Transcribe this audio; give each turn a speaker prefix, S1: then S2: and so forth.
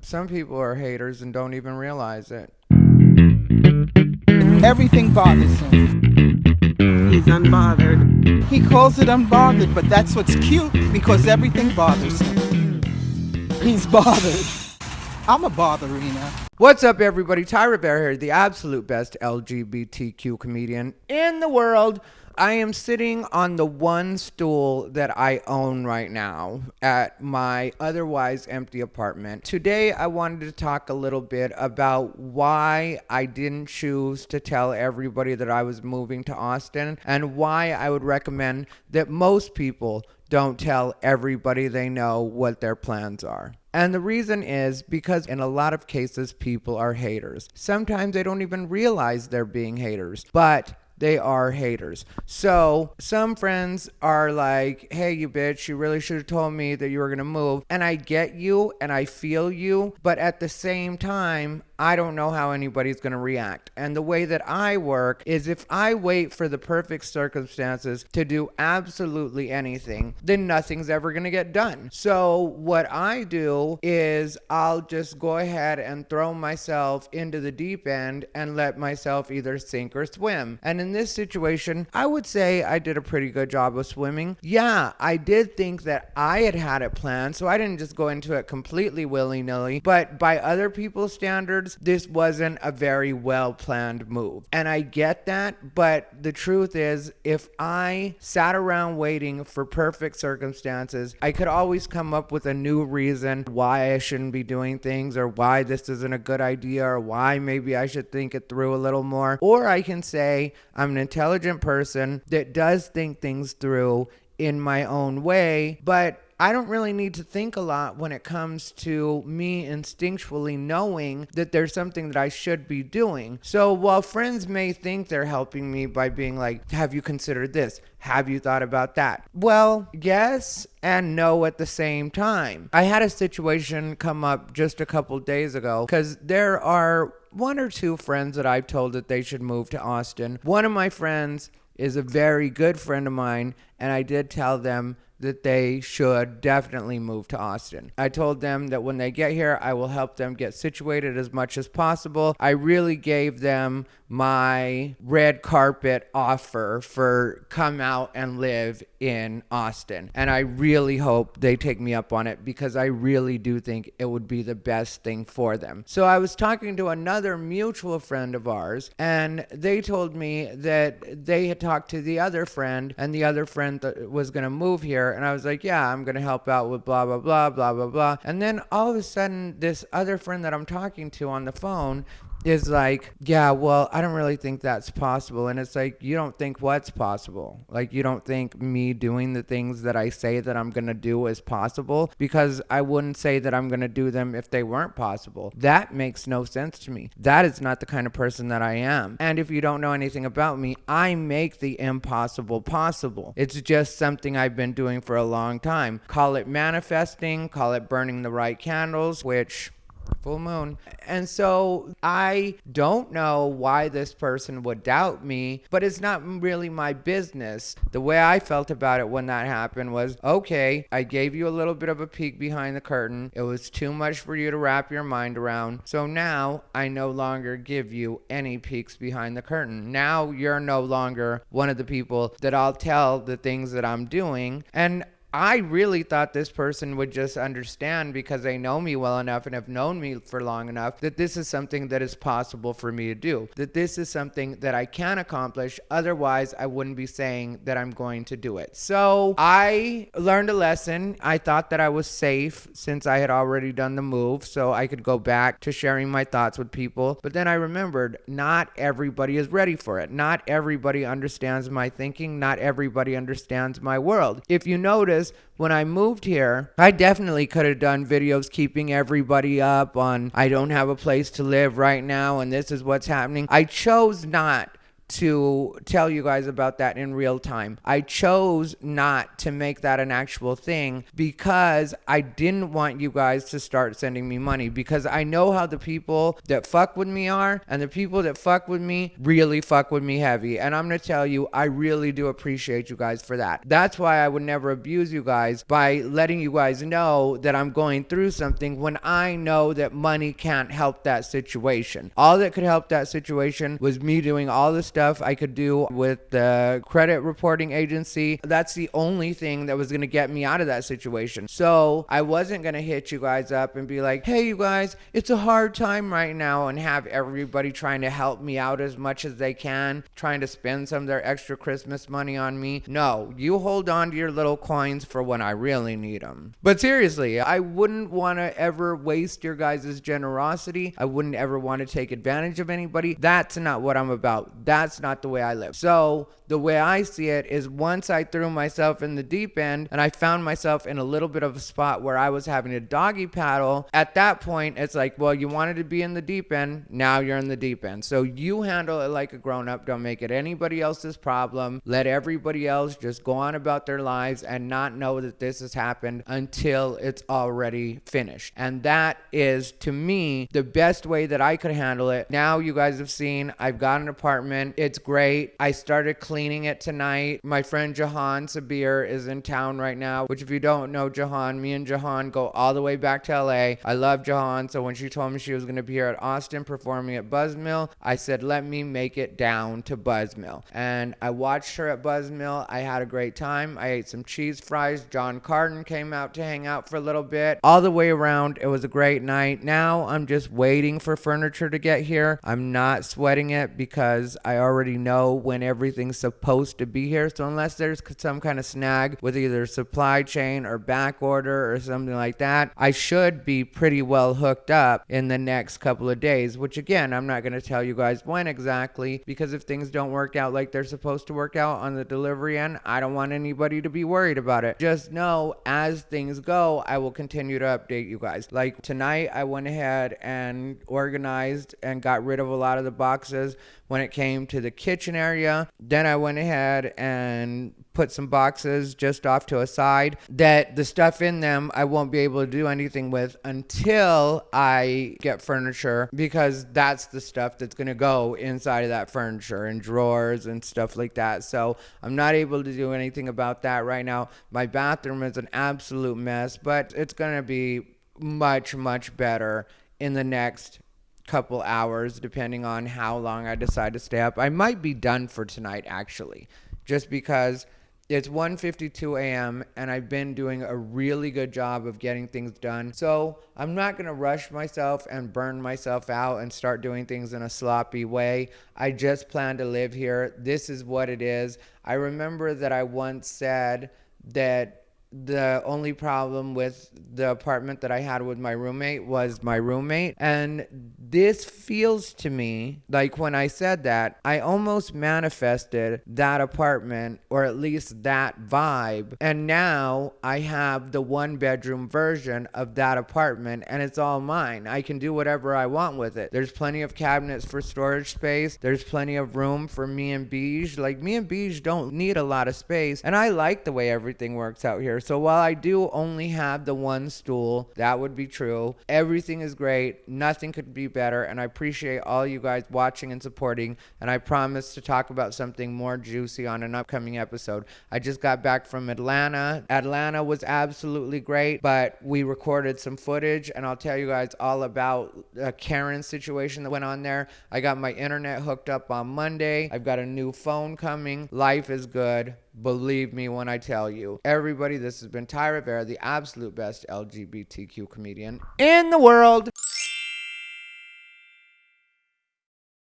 S1: Some people are haters and don't even realize it.
S2: Everything bothers him.
S3: He's unbothered.
S2: He calls it unbothered, but that's what's cute because everything bothers him. He's bothered. I'm a botherina.
S1: What's up, everybody? Rivera here, the absolute best LGBTQ comedian in the world. I am sitting on the one stool that I own right now at my otherwise empty apartment. Today, I wanted to talk a little bit about why I didn't choose to tell everybody that I was moving to Austin and why I would recommend that most people don't tell everybody they know what their plans are. And the reason is because in a lot of cases, people are haters. Sometimes they don't even realize they're being haters, but they are haters. So some friends are like, hey, you bitch, you really should have told me that you were going to move. And I get you and I feel you. But at the same time, I don't know how anybody's going to react. And the way that I work is if I wait for the perfect circumstances to do absolutely anything, then nothing's ever going to get done. So what I do is I'll just go ahead and throw myself into the deep end and let myself either sink or swim. And in this situation, I would say I did a pretty good job of swimming. Yeah, I did think that I had it planned, so I didn't just go into it completely willy-nilly. But by other people's standards, this wasn't a very well-planned move. And I get that, but the truth is, if I sat around waiting for perfect circumstances, I could always come up with a new reason why I shouldn't be doing things, or why this isn't a good idea, or why maybe I should think it through a little more. Or I can say, I'm an intelligent person that does think things through in my own way, but I don't really need to think a lot when it comes to me instinctually knowing that there's something that I should be doing. So while friends may think they're helping me by being like, have you considered this? Have you thought about that? Well, yes and no at the same time. I had a situation come up just a couple days ago because there are one or two friends that I've told that they should move to Austin. One of my friends is a very good friend of mine, and I did tell them that they should definitely move to Austin. I told them that when they get here, I will help them get situated as much as possible. I really gave them my red carpet offer for come out and live in Austin. And I really hope they take me up on it because I really do think it would be the best thing for them. So I was talking to another mutual friend of ours, and they told me that they had talked to the other friend, and the other friend was going to move here. And I was like, yeah, I'm going to help out with blah, blah, blah, blah, blah, blah. And then all of a sudden, this other friend that I'm talking to on the phone is like, yeah, well, I don't really think that's possible. And it's like, you don't think what's possible? Like, you don't think me doing the things that I say that I'm going to do is possible? Because I wouldn't say that I'm going to do them if they weren't possible. That makes no sense to me. That is not the kind of person that I am. And if you don't know anything about me, I make the impossible possible. It's just something I've been doing for a long time. Call it manifesting, call it burning the right candles, which full moon. And so I don't know why this person would doubt me, but it's not really my business. The way I felt about it when that happened was, okay, I gave you a little bit of a peek behind the curtain. It was too much for you to wrap your mind around. So now I no longer give you any peeks behind the curtain. Now you're no longer one of the people that I'll tell the things that I'm doing. And I really thought this person would just understand because they know me well enough and have known me for long enough that this is something that is possible for me to do, that this is something that I can accomplish. Otherwise, I wouldn't be saying that I'm going to do it. So I learned a lesson. I thought that I was safe since I had already done the move, so I could go back to sharing my thoughts with people. But then I remembered not everybody is ready for it. Not everybody understands my thinking. Not everybody understands my world. If you notice, when I moved here, I definitely could have done videos keeping everybody up on I don't have a place to live right now and this is what's happening. I chose not to tell you guys about that in real time. I chose not to make that an actual thing because I didn't want you guys to start sending me money, because I know how the people that fuck with me are, and the people that fuck with me really fuck with me heavy. And I'm going to tell you, I really do appreciate you guys for that. That's why I would never abuse you guys by letting you guys know that I'm going through something when I know that money can't help that situation. All that could help that situation was me doing all the stuff I could do with the credit reporting agency. That's the only thing that was going to get me out of that situation. So I wasn't going to hit you guys up and be like, hey, you guys, it's a hard time right now, and have everybody trying to help me out as much as they can, trying to spend some of their extra Christmas money on me. No, you hold on to your little coins for when I really need them. But seriously, I wouldn't want to ever waste your guys' generosity. I wouldn't ever want to take advantage of anybody. That's not what I'm about. That's not the way I live. So the way I see it is, once I threw myself in the deep end and I found myself in a little bit of a spot where I was having to doggy paddle, at that point it's like, well, you wanted to be in the deep end, now you're in the deep end. So you handle it like a grown-up. Don't make it anybody else's problem. Let everybody else just go on about their lives and not know that this has happened until it's already finished. And that is, to me, the best way that I could handle it. Now you guys have seen, I've got an apartment. It's great. I started cleaning it tonight. My friend Jahan Sabir is in town right now, which, if you don't know Jahan, me and Jahan go all the way back to LA. I love Jahan, so when she told me she was going to be here at Austin performing at Buzzmill, I said, let me make it down to Buzzmill. And I watched her at Buzzmill. I had a great time. I ate some cheese fries. John Carden came out to hang out for a little bit. All the way around, it was a great night. Now I'm just waiting for furniture to get here. I'm not sweating it because I already know when everything's supposed to be here. So unless there's some kind of snag with either supply chain or back order or something like that, I should be pretty well hooked up in the next couple of days, which, again, I'm not going to tell you guys when exactly, because if things don't work out like they're supposed to work out on the delivery end, I don't want anybody to be worried about it. Just know, as things go, I will continue to update you guys. Like tonight, I went ahead and organized and got rid of a lot of the boxes when it came to the kitchen area. Then I went ahead and put some boxes just off to a side that the stuff in them I won't be able to do anything with until I get furniture, because that's the stuff that's going to go inside of that furniture, and drawers and stuff like that. So I'm not able to do anything about that right now. My bathroom is an absolute mess, but it's going to be much, much better in the next couple hours, depending on how long I decide to stay up. I might be done for tonight, actually, just because it's 1:52 a.m. and I've been doing a really good job of getting things done. So I'm not going to rush myself and burn myself out and start doing things in a sloppy way. I just plan to live here. This is what it is. I remember that I once said that the only problem with the apartment that I had with my roommate was my roommate. And this feels to me like, when I said that, I almost manifested that apartment, or at least that vibe. And now I have the 1-bedroom version of that apartment, and it's all mine. I can do whatever I want with it. There's plenty of cabinets for storage space. There's plenty of room for me and Beige. Like, me and Beige don't need a lot of space, and I like the way everything works out here. So while I do only have the one stool, that would be true, everything is great. Nothing could be better, and I appreciate all you guys watching and supporting, and I promise to talk about something more juicy on an upcoming episode. I just got back from Atlanta. Atlanta was absolutely great, but we recorded some footage, and I'll tell you guys all about a Karen situation that went on there. I got my internet hooked up on Monday. I've got a new phone coming. Life is good. Believe me when I tell you. Everybody, this has been Ty Rivera, the absolute best LGBTQ comedian in the world.